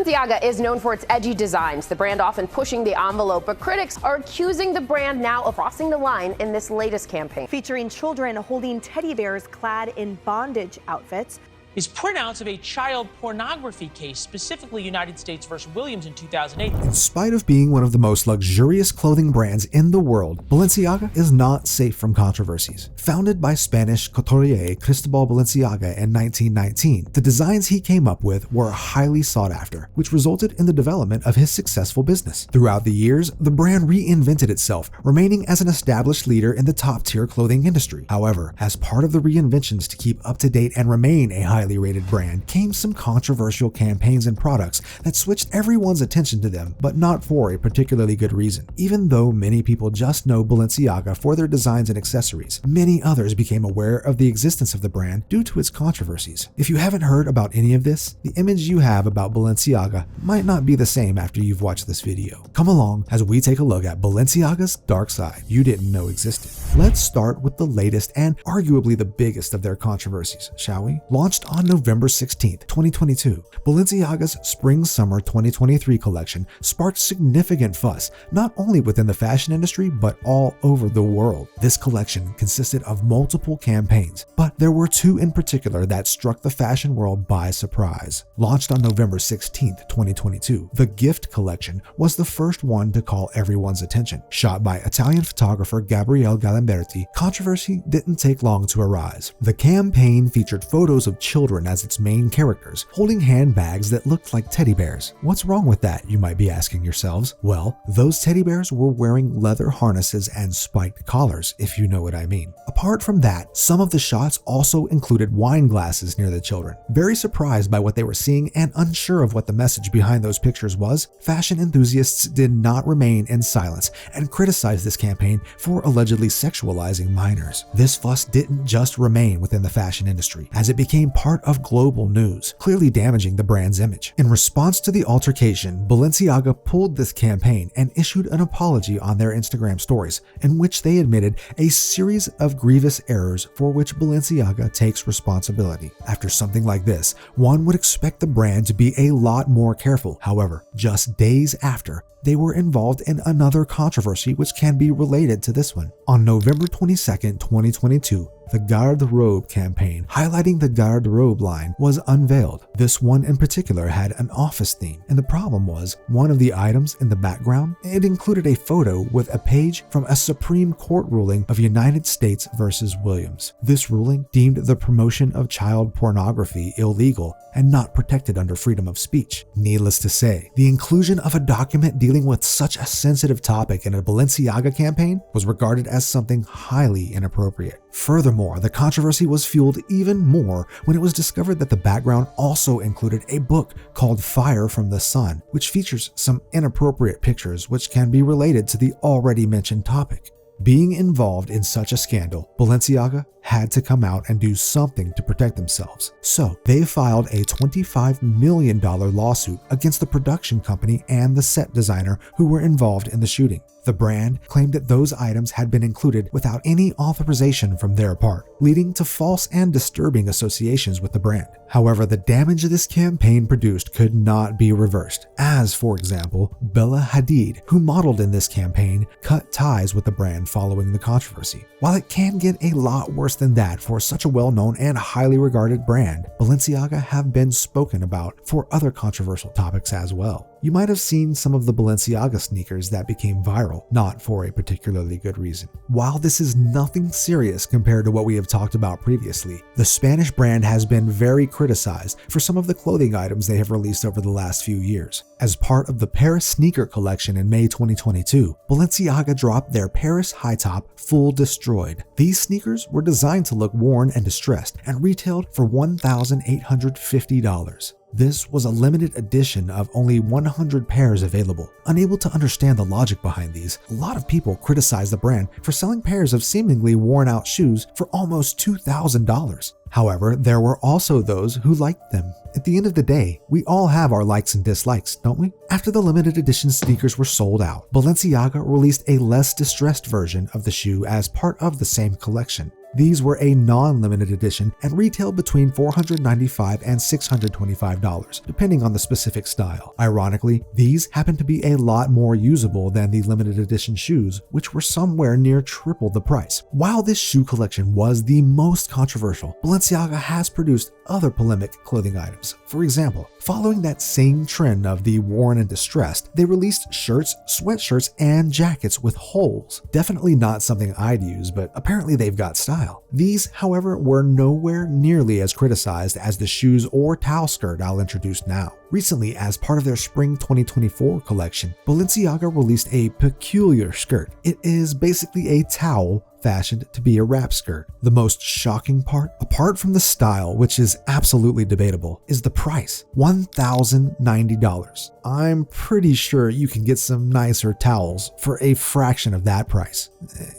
Balenciaga is known for its edgy designs, the brand often pushing the envelope, but critics are accusing the brand now of crossing the line in this latest campaign. Featuring children holding teddy bears clad in bondage outfits. Is pronounced of a child pornography case, specifically United States versus Williams in 2008. In spite of being one of the most luxurious clothing brands in the world, Balenciaga is not safe from controversies. Founded by Spanish couturier Cristobal Balenciaga in 1919, the designs he came up with were highly sought after, which resulted in the development of his successful business. Throughout the years, the brand reinvented itself, remaining as an established leader in the top-tier clothing industry. However, as part of the reinventions to keep up to date and remain a highly rated brand, came some controversial campaigns and products that switched everyone's attention to them, but not for a particularly good reason. Even though many people just know Balenciaga for their designs and accessories, many others became aware of the existence of the brand due to its controversies. If you haven't heard about any of this, the image you have about Balenciaga might not be the same after you've watched this video. Come along as we take a look at Balenciaga's dark side you didn't know existed. Let's start with the latest and arguably the biggest of their controversies, shall we? Launched on November 16, 2022, Balenciaga's Spring-Summer 2023 collection sparked significant fuss, not only within the fashion industry, but all over the world. This collection consisted of multiple campaigns, but there were two in particular that struck the fashion world by surprise. Launched on November 16, 2022, the Gift collection was the first one to call everyone's attention. Shot by Italian photographer Gabriele Galimberti, controversy didn't take long to arise. The campaign featured photos of children as its main characters, holding handbags that looked like teddy bears. What's wrong with that, you might be asking yourselves? Well, those teddy bears were wearing leather harnesses and spiked collars, if you know what I mean. Apart from that, some of the shots also included wine glasses near the children. Very surprised by what they were seeing and unsure of what the message behind those pictures was, fashion enthusiasts did not remain in silence and criticized this campaign for allegedly sexualizing minors. This fuss didn't just remain within the fashion industry, as it became part of global news, clearly damaging the brand's image. In response to the altercation, Balenciaga pulled this campaign and issued an apology on their Instagram stories, in which they admitted a series of grievous errors for which Balenciaga takes responsibility. After something like this, one would expect the brand to be a lot more careful. However, just days after, they were involved in another controversy which can be related to this one. On November 22, 2022, the Garde-Robe campaign, highlighting the Garde-Robe line, was unveiled. This one in particular had an office theme, and the problem was, one of the items in the background, it included a photo with a page from a Supreme Court ruling of United States versus Williams. This ruling deemed the promotion of child pornography illegal and not protected under freedom of speech. Needless to say, the inclusion of a document dealing with such a sensitive topic in a Balenciaga campaign was regarded as something highly inappropriate. Furthermore, the controversy was fueled even more when it was discovered that the background also included a book called Fire from the Sun, which features some inappropriate pictures which can be related to the already mentioned topic. Being involved in such a scandal, Balenciaga had to come out and do something to protect themselves. So they filed a $25 million lawsuit against the production company and the set designer who were involved in the shooting. The brand claimed that those items had been included without any authorization from their part, leading to false and disturbing associations with the brand. However, the damage this campaign produced could not be reversed, as, for example, Bella Hadid, who modeled in this campaign, cut ties with the brand following the controversy. While it can get a lot worse than that for such a well-known and highly regarded brand, Balenciaga have been spoken about for other controversial topics as well. You might have seen some of the Balenciaga sneakers that became viral, not for a particularly good reason. While this is nothing serious compared to what we have talked about previously, the Spanish brand has been very criticized for some of the clothing items they have released over the last few years. As part of the Paris sneaker collection in May 2022, Balenciaga dropped their Paris high top Full Destroyed. These sneakers were designed to look worn and distressed and retailed for $1,850. This was a limited edition of only 100 pairs available. Unable to understand the logic behind these, a lot of people criticized the brand for selling pairs of seemingly worn out shoes for almost $2,000. However, there were also those who liked them. At the end of the day, we all have our likes and dislikes, don't we? After the limited edition sneakers were sold out, Balenciaga released a less distressed version of the shoe as part of the same collection. These were a non-limited edition and retailed between $495 and $625, depending on the specific style. Ironically, these happen to be a lot more usable than the limited edition shoes, which were somewhere near triple the price. While this shoe collection was the most controversial, Balenciaga has produced other polemic clothing items. For example, following that same trend of the worn and distressed, they released shirts, sweatshirts, and jackets with holes. Definitely not something I'd use, but apparently they've got style. These, however, were nowhere nearly as criticized as the shoes or towel skirt I'll introduce now. Recently, as part of their Spring 2024 collection, Balenciaga released a peculiar skirt. It is basically a towel fashioned to be a wrap skirt. The most shocking part, apart from the style, which is absolutely debatable, is the price, $1,090. I'm pretty sure you can get some nicer towels for a fraction of that price.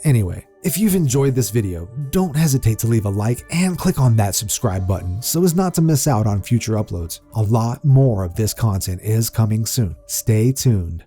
Anyway, if you've enjoyed this video, don't hesitate to leave a like and click on that subscribe button so as not to miss out on future uploads. A lot more of this content is coming soon. Stay tuned.